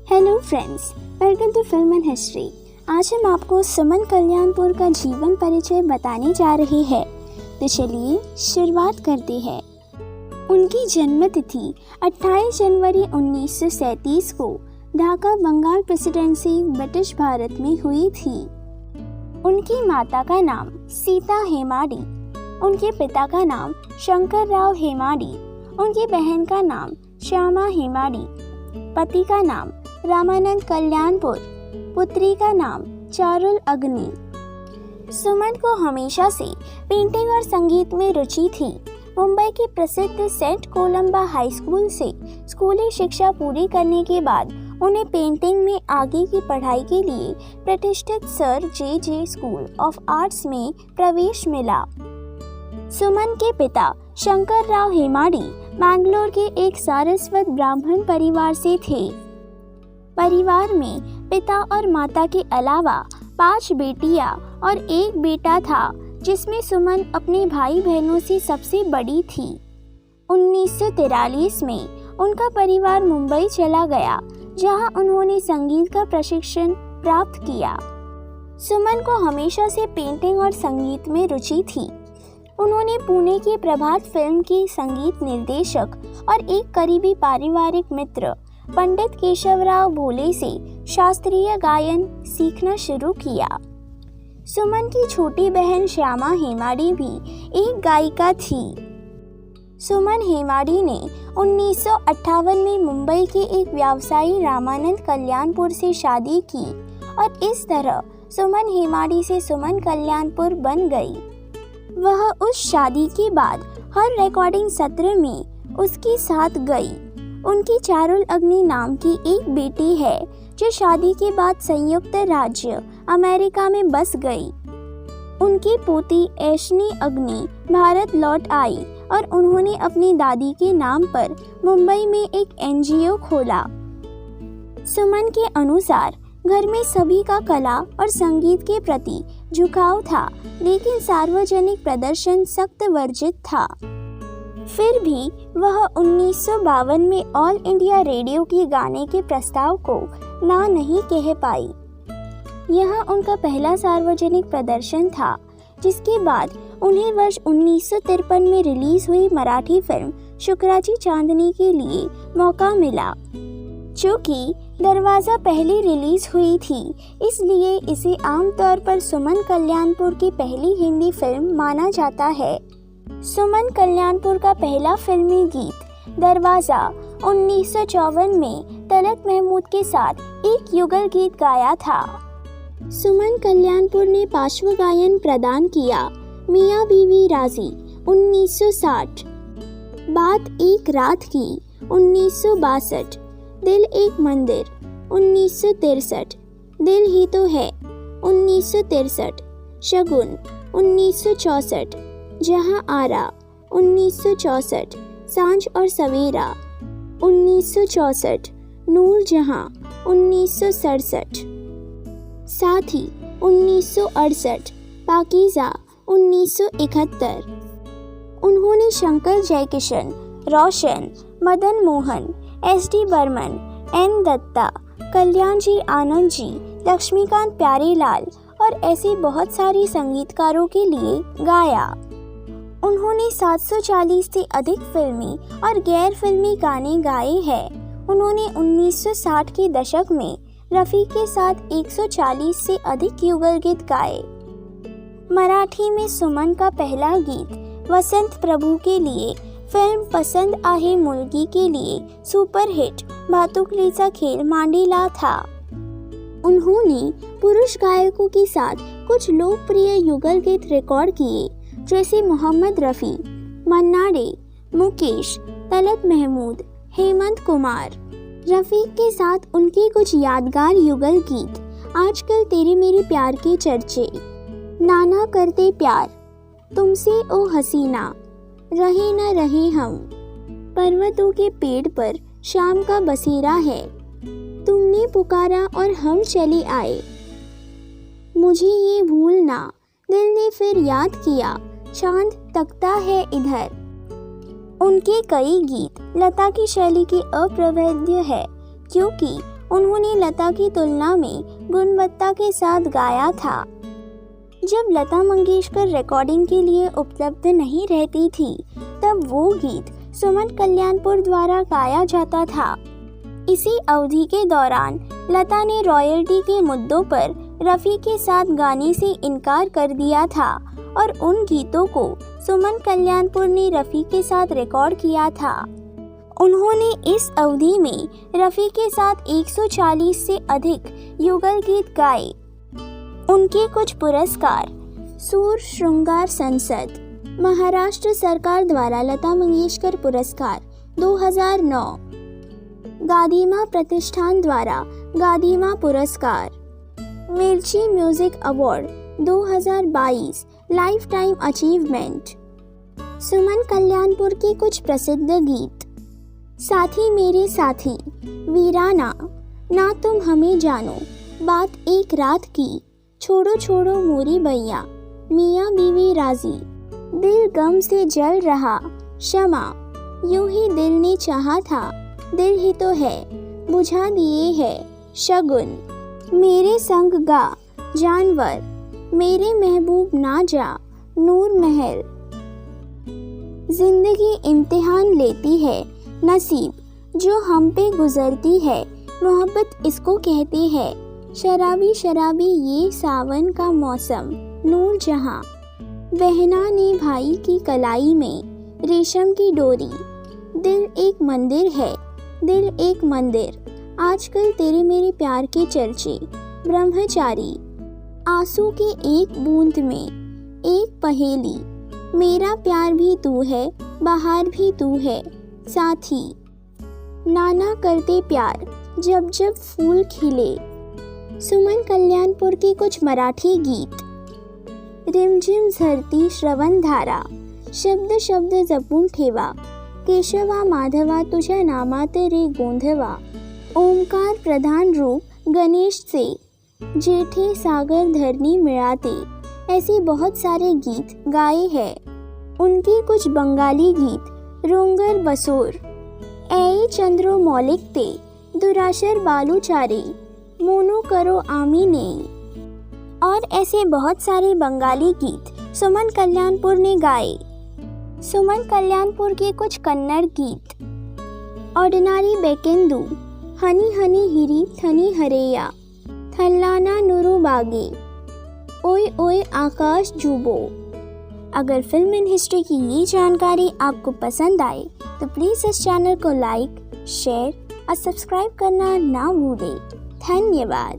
Hello friends, welcome to film and history. आज हम आपको सुमन कल्याणपुर का जीवन परिचय बताने जा रहे हैं, तो चलिए शुरुआत करते हैं। उनकी जन्म तिथि 28 जनवरी 1937 को ढाका, बंगाल प्रेसिडेंसी, ब्रिटिश भारत में हुई थी। उनकी माता का नाम सीता हेमाडी, उनके पिता का नाम शंकर राव हेमाडी, उनकी बहन का नाम श्यामा हेमाडी, पति का नाम रामानंद कल्याणपुर, पुत्री का नाम चारुल अग्नि। सुमन को हमेशा से पेंटिंग और संगीत में रुचि थी। मुंबई की प्रसिद्ध सेंट कोलंबा हाई स्कूल से स्कूली शिक्षा पूरी करने के बाद उन्हें पेंटिंग में आगे की पढ़ाई के लिए प्रतिष्ठित sir J school of arts में प्रवेश मिला। सुमन के पिता शंकर राव हेमाडी मैंगलोर के एक सारस्वत ब्राह्मण परिवार से थे। परिवार में पिता और माता के अलावा 5 बेटियां और 1 बेटा था, जिसमें सुमन अपने भाई बहनों से सबसे बड़ी थी। 1943 में उनका परिवार मुंबई चला गया, जहां उन्होंने संगीत का प्रशिक्षण प्राप्त किया। सुमन को हमेशा से पेंटिंग और संगीत में रुचि थी। उन्होंने पुणे की प्रभात फिल्म के संगीत निर्देशक और एक करीबी पारिवारिक मित्र पंडित केशवराव भोले से शास्त्रीय गायन सीखना शुरू किया। सुमन की छोटी बहन श्यामा हेमाडी भी एक गायिका थी। सुमन हेमाडी ने 1958 में मुंबई के एक व्यवसायी रामानंद कल्याणपुर से शादी की और इस तरह सुमन हेमाडी से सुमन कल्याणपुर बन गई। वह उस शादी के बाद हर रिकॉर्डिंग सत्र में उसके साथ गई। उनकी चारुल अग्नि नाम की एक बेटी है, जो शादी के बाद संयुक्त राज्य अमेरिका में बस गई। उनकी पोती ऐशनी अग्नि भारत लौट आई और उन्होंने अपनी दादी के नाम पर मुंबई में एक NGO खोला। सुमन के अनुसार घर में सभी का कला और संगीत के प्रति झुकाव था, लेकिन सार्वजनिक प्रदर्शन सख्त वर्जित था। फिर भी वह 1952 में ऑल इंडिया रेडियो के गाने के प्रस्ताव को ना नहीं कह पाई। यह उनका पहला सार्वजनिक प्रदर्शन था, जिसके बाद उन्हें वर्ष 1953 में रिलीज हुई मराठी फिल्म शुक्राची चांदनी के लिए मौका मिला। चूँकि दरवाज़ा पहले रिलीज हुई थी, इसलिए इसे आमतौर पर सुमन कल्याणपुर की पहली हिंदी फिल्म माना जाता है। सुमन कल्याणपुर का पहला फिल्मी गीत दरवाज़ा 1954 में तलत महमूद के साथ एक युगल गीत गाया था। सुमन कल्याणपुर ने पार्श्व गायन प्रदान किया। मियाँ बीवी राजी 1960, बात एक रात की 1962, दिल एक मंदिर 1963, दिल ही तो है 1963, शगुन 1964, जहां आरा 1964, सांझ और सवेरा 1964, नूर जहां 1967, साथी 1968, पाकीज़ा 1971। उन्होंने शंकर जयकिशन, रोशन, मदन मोहन, SD बर्मन, N दत्ता, कल्याण जी आनंद जी, लक्ष्मीकांत प्यारेलाल और ऐसे बहुत सारे संगीतकारों के लिए गाया। उन्होंने 740 से अधिक फिल्मी और गैर फिल्मी गाने गाए हैं। उन्होंने 1960 के दशक में रफ़ी के साथ 140 से अधिक युगल गीत गाए। मराठी में सुमन का पहला गीत वसंत प्रभु के लिए फिल्म पसंद आहे मुलगी के लिए सुपरहिट भातुकलीचा खेल मांडीला था। उन्होंने पुरुष गायकों के साथ कुछ लोकप्रिय युगल गीत रिकॉर्ड किए, जैसे मोहम्मद रफ़ी, मन्ना डे, मुकेश, तलत महमूद, हेमंत कुमार। रफ़ी के साथ उनके कुछ यादगार युगल गीत आजकल तेरे मेरे प्यार के चर्चे, नाना करते प्यार, तुमसे ओ हसीना, रहे न रहे हम, पर्वतों के पेड़ पर शाम का बसेरा है, तुमने पुकारा और हम चले आए, मुझे ये भूलना, दिल ने फिर याद किया, चांद तकता है इधर। उनके कई गीत लता की शैली के अप्रवैध है, क्योंकि उन्होंने लता की तुलना में गुणवत्ता के साथ गाया था। जब लता मंगेशकर रिकॉर्डिंग के लिए उपलब्ध नहीं रहती थी, तब वो गीत सुमन कल्याणपुर द्वारा गाया जाता था। इसी अवधि के दौरान लता ने रॉयल्टी के मुद्दों पर रफ़ी के साथ गाने से इनकार कर दिया था और उन गीतों को सुमन कल्याणपुर ने रफ़ी के साथ रिकॉर्ड किया था। उन्होंने इस अवधि में रफ़ी के साथ 140 से अधिक युगल गीत गाए। उनके कुछ पुरस्कार: सूर श्रृंगार संसद, महाराष्ट्र सरकार द्वारा लता मंगेशकर पुरस्कार 2009, गादीमा प्रतिष्ठान द्वारा गादीमा पुरस्कार, Mirchi music award 2022 life time achievement. Suman Kalyanpur के कुछ प्रसिद्ध गीत: साथी मेरे साथी, वीराना, ना तुम हमें जानो, बात एक रात की, छोड़ो छोड़ो मोरी बैया, मियाँ बीवी राजी, दिल गम से जल रहा, क्षमा, यूं ही दिल ने चाहा था, दिल ही तो है, बुझा दिए है, शगुन, मेरे संग गा, जानवर, मेरे महबूब ना जा, नूर महल, जिंदगी इम्तिहान लेती है, नसीब, जो हम पे गुजरती है, मोहब्बत इसको कहती है, शराबी शराबी ये सावन का मौसम, नूर जहां, बहना ने भाई की कलाई में, रेशम की डोरी, दिल एक मंदिर है, दिल एक मंदिर, आजकल तेरे मेरे प्यार के चर्चे, ब्रह्मचारी, आंसू के एक बूंद में, एक पहेली, मेरा प्यार भी तू है, बहार भी तू है, साथी, नाना करते प्यार, जब जब फूल खिले। सुमन कल्याणपुर के कुछ मराठी गीत: रिमझिम झरती श्रवण धारा, शब्द शब्द जपून ठेवा, केशवा माधवा तुझ्या नामात रे गोंधवा, ओमकार प्रधान रूप गणेश से, जेठे सागर धरनी मिळाते, ऐसे बहुत सारे गीत गाए हैं। उनके कुछ बंगाली गीत: रोंगर बसोर, ऐ चंद्रो मौलिक ते, दुराशर बालूचारे, मोनो करो आमीने, और ऐसे बहुत सारे बंगाली गीत सुमन कल्याणपुर ने गाए। सुमन कल्याणपुर के कुछ कन्नड़ गीत: ऑर्डिनरी बेकेंदू, हनी हनी हिरी थनी हरेया, थल्लाना नुरु बागे, ओए ओए आकाश जूबो। अगर फिल्म इन हिस्ट्री की ये जानकारी आपको पसंद आए तो प्लीज़ इस चैनल को लाइक, शेयर और सब्सक्राइब करना ना भूलें। धन्यवाद।